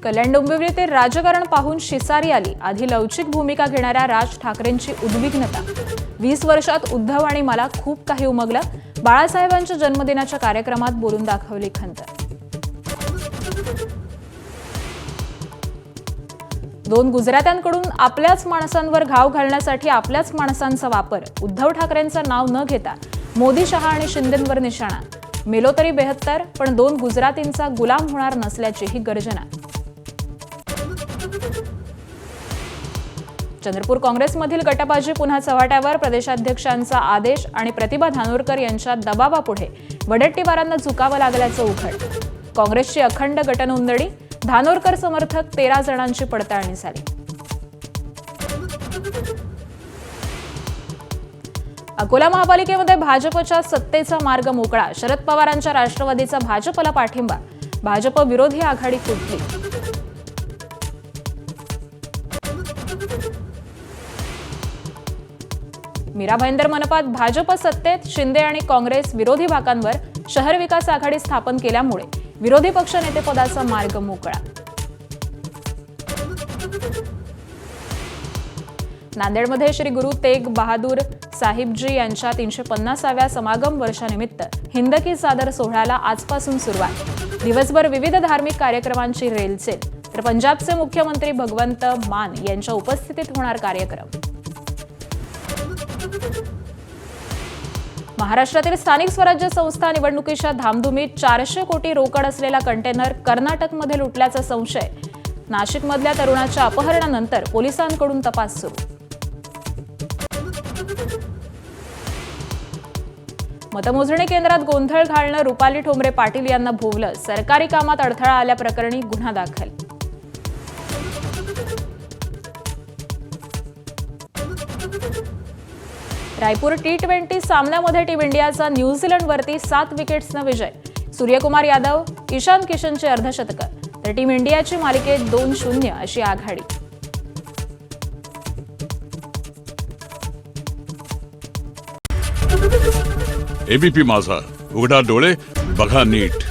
कल्याण डोंबिवलीतील राजकारण पाहून शिसारी आली। आधी लवचिक भूमिका घेणाऱ्या राज ठाकरेंची उद्विग्नता। 20 वर्षात उद्धव आणि मला खूप काही उमगलं। बाळासाहेबांच्या जन्मदिनाच्या कार्यक्रमात बोलून दाखवली खंत। दोन गुजरात्यांकडून आपल्याच माणसांवर घाव घालण्यासाठी आपल्याच माणसांचा वापर। उद्धव ठाकरेंचं नाव न घेता मोदी, शहा आणि शिंदेंवर निशाणा। मेलो तरी 72 पण दोन गुजरातींचा गुलाम होणार नसल्याचीही गर्जना। चंद्रपूर काँग्रेसमधील गटबाजी पुन्हा चव्हाट्यावर। प्रदेशाध्यक्षांचा आदेश आणि प्रतिभा धानोरकर यांच्या दबावापुढे वडेट्टीवारांना झुकावं लागल्याचं उघड। काँग्रेसची अखंड गटनोंदणी, धानोरकर समर्थक 13 जणांची पडताळणी झाली। अकोला महापालिकेमध्ये भाजपच्या सत्तेचा मार्ग मोकळा। शरद पवारांच्या राष्ट्रवादीचा भाजपला पाठिंबा। भाजप विरोधी आघाडी फुटली। मीरा भाईंदर मनपात भाजप सत्तेत, शिंदे आणि काँग्रेस विरोधी भागांवर शहर विकास आघाडी स्थापन केल्यामुळे विरोधी पक्ष नेतेपदाचा मार्ग मोकळा। नांदेडमध्ये श्री गुरु तेग बहादूर साहिबजी यांच्या 350व्या समागम वर्षानिमित्त हिंदकी सादर सोहळ्याला आजपासून सुरुवात। दिवसभर विविध धार्मिक कार्यक्रमांची रेलचेल, तर पंजाबचे मुख्यमंत्री भगवंत मान यांच्या उपस्थितीत होणार कार्यक्रम। महाराष्ट्रातील स्थानिक स्वराज्य संस्था निवडणुकीच्या धामधुमीत 400 कोटी रोकड असलेला कंटेनर कर्नाटकमध्ये लुटल्याचा संशय। नाशिकमधल्या तरुणाच्या अपहरणानंतर पोलिसांकडून तपास सुरू। मतमोजणी केंद्रात गोंधळ घालणं, रुपाली ठोंबरे पाटील यांना भोवलं। सरकारी कामात अडथळा आल्याप्रकरणी गुन्हा दाखल। रायपूर T20 सामन्यामध्ये टीम इंडियाचा न्यूझीलंडवरती 7 विकेट्सनं विजय। सूर्यकुमार यादव, ईशान किशनचे अर्धशतकं, तर टीम इंडियाची मालिकेत 2-0 अशी आघाडी। एबीपी माझा, उघडा डोळे बघा नीट।